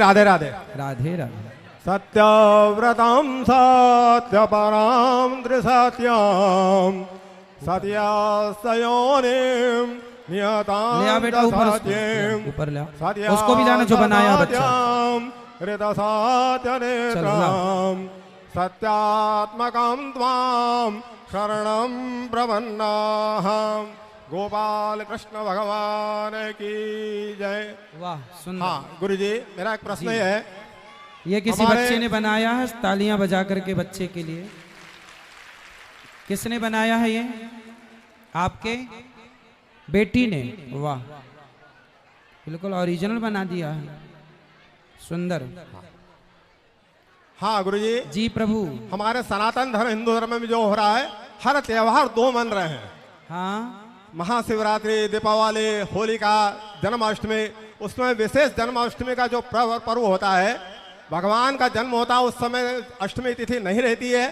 राधे राधे राधे राधे। सत्यव्रतं सत्यपरां त्रिसत्यां सत्यास्तयोनिं ले आ बेटा ऊपर उसको, ऊपर ले आ। सत्यां उसको भी लाना जो बनाया बच्चा। ऋतसत्यनेत्रं सत्यात्मकं त्वां शरणं प्रपन्नाहं। गोपाल कृष्ण भगवान की जय। वाह सुंदर। हाँ गुरुजी, मेरा एक प्रश्न ये है, ये किसी बच्चे ने बनाया है, तालियां बजा करके बच्चे के लिए। किसने बनाया है ये? आपके बेटी ने। वाह, बिल्कुल ओरिजिनल बना दिया है, सुंदर। हाँ गुरुजी जी प्रभु। हमारे सनातन धर्म हिंदू धर्म में जो हो रहा है, हर त्योहार दो मन रहे हैं। हाँ महाशिवरात्रि, दीपावली, होलिका, जन्माष्टमी, उसमें विशेष जन्माष्टमी का जो पर्व होता है, भगवान का जन्म होता है, उस समय अष्टमी तिथि नहीं रहती है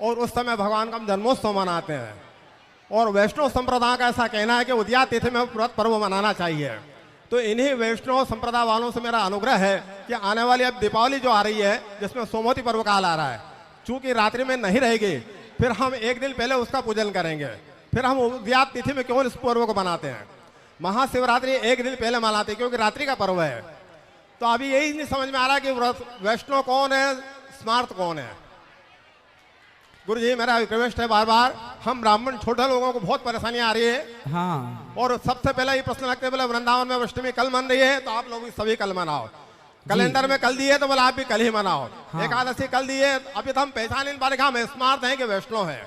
और उस समय भगवान का हम जन्मोत्सव मनाते हैं। और वैष्णव संप्रदाय का ऐसा कहना है कि उदया तिथि में व्रत पर्व मनाना चाहिए। तो इन्हीं वैष्णव संप्रदाय वालों से मेरा अनुग्रह है कि आने वाली अब दीपावली जो आ रही है, जिसमें सोमवती पर्व काल आ रहा है, चूंकि रात्रि में नहीं रहेगी, फिर हम एक दिन पहले उसका पूजन करेंगे। फिर हम उदया तिथि में केवल इस पर्व को मनाते हैं। महाशिवरात्रि एक दिन पहले मनाते हैं क्योंकि रात्रि का पर्व है। तो अभी यही नहीं समझ में आ रहा कि वैष्णव कौन है, स्मार्त कौन है। गुरुजी मेरा रिक्वेस्ट है, बार बार हम ब्राह्मण छोटे लोगों को बहुत परेशानी आ रही है। हाँ। और सबसे पहला ये प्रश्न रखते बोले वृंदावन में अष्टमी कल मन रही है, तो आप लोग भी सभी कल मनाओ। कैलेंडर में कल दिए तो बोले आप भी कल ही मनाओ। हाँ। एकादशी कल दिए, अभी तो हम पहचान नहीं पा रहे हम स्मार्ट हैं कि वैष्णव है।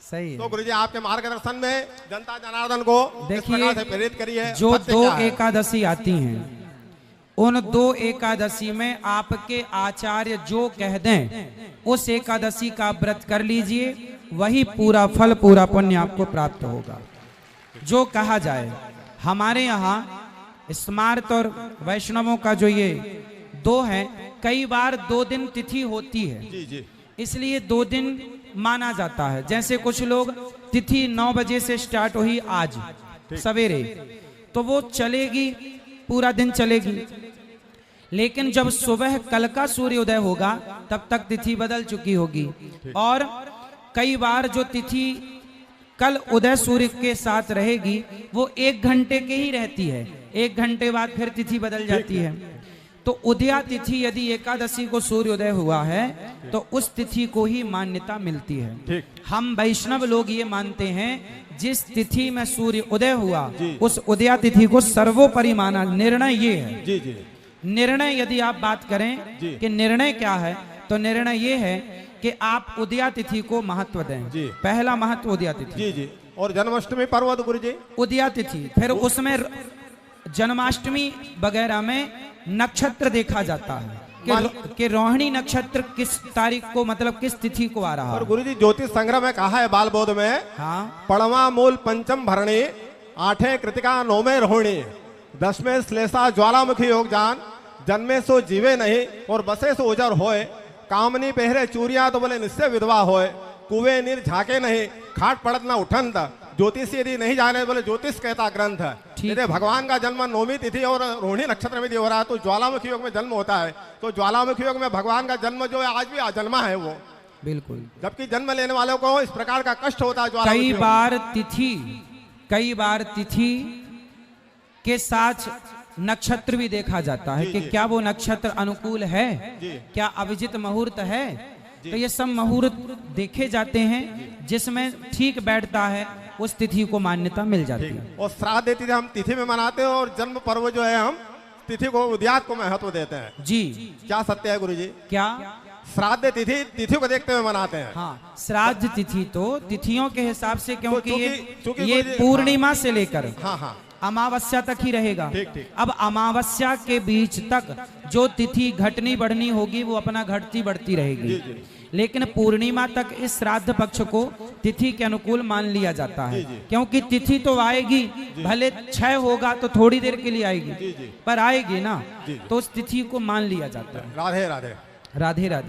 सही है। तो गुरुजी आपके मार्गदर्शन में जनता जनार्दन को देखिए प्रेरित करिए। जो दो एकादशी आती हैं, उन दो एकादशी में आपके आचार्य जो कह दें, उस एकादशी का व्रत कर लीजिए, वही पूरा फल पूरा पुण्य आपको प्राप्त होगा। जो कहा जाए, हमारे यहाँ स्मार्त और वैष्णवों का जो ये दो है, कई बार 2 दिन तिथि होती है। जी जी। इसलिए 2 दिन माना जाता है। जैसे कुछ लोग तिथि 9 बजे से स्टार्ट हुई आज सवेरे, तो वो चलेगी, पूरा दिन चलेगी। लेकिन जब सुबह कल का सूर्योदय होगा, तब तक तिथि बदल चुकी होगी। और कई बार जो तिथि कल उदय सूर्य के साथ रहेगी, वो 1 घंटे के ही रहती है। 1 घंटे बाद फिर तिथि बदल जाती है। तो उदया तिथि यदि एकादशी को सूर्योदय हुआ है, तो उस तिथि को ही मान्यता मिलती है। हम वैष्णव लोग ये मानते हैं, जिस तिथि में सूर्य उदय हुआ, उस उदया तिथि को सर्वोपरि माना। निर्णय ये है। जी जी। निर्णय यदि आप बात करें कि निर्णय क्या है, तो निर्णय ये है कि आप उदया तिथि को महत्व दें। पहला महत्व उदया तिथि। जी जी। और जन्माष्टमी पर्व गुरु जी उदया तिथि, फिर उसमें जन्माष्टमी वगैरह में नक्षत्र देखा जाता है कि रोहिणी नक्षत्र किस तारीख को, मतलब किस तिथि को आ रहा है। और गुरुजी ज्योतिष संग्रह में कहा है बाल बोध में, हाँ, पड़वा मूल पंचम भरणी, 8 कृतिका 9 रोहिणी, 10 श्लेषा ज्वालामुखी योग जान, जन्मे सो जीवे नहीं और बसे सो उजर होए, कामनी पहरे चूरिया तो बोले निश्चय विधवा होए, कुएं नीर झाके नहीं, खाट पड़त ना उठंत, ज्योतिष यदि नहीं जाने बोले ज्योतिष कहता ग्रंथ है। यदि भगवान का जन्म 9वीं तिथि और रोहिणी नक्षत्र में हो रहा है, तो ज्वालामुखी योग में जन्म होता है। तो ज्वालामुखी योग में भगवान का जन्म जो है आज भी अजन्मा है वो, बिल्कुल। जबकि जन्म लेने वालों को इस प्रकार का कष्ट होता है। कई बार तिथि के साथ नक्षत्र भी देखा जाता है कि क्या वो नक्षत्र अनुकूल है, क्या अभिजित मुहूर्त है। तो ये सब मुहूर्त देखे जाते हैं, जिसमें ठीक बैठता है उस तिथि को मान्यता मिल जाती है। और श्राद्ध तिथि हम तिथि में मनाते हैं, और जन्म पर्व जो है हम तिथि को, उद्यात को महत्व देते हैं। जी क्या सत्य है गुरुजी? क्या श्राद्ध तिथि को देखते हुए मनाते हैं? हाँ, श्राद्ध तिथि तो तिथियों के हिसाब से, क्योंकि ये पूर्णिमा से लेकर अमावस्या तक ही रहेगा। अब अमावस्या के बीच तक जो तिथि घटनी बढ़नी होगी, वो अपना घटती बढ़ती रहेगी। लेकिन पूर्णिमा तक इस श्राद्ध पक्ष को तिथि के अनुकूल मान लिया जाता है, क्योंकि तिथि तो आएगी, भले क्षय होगा तो थोड़ी देर के लिए आएगी, पर आएगी ना, तो उस तिथि को मान लिया जाता है। राधे राधे। राधे राधे।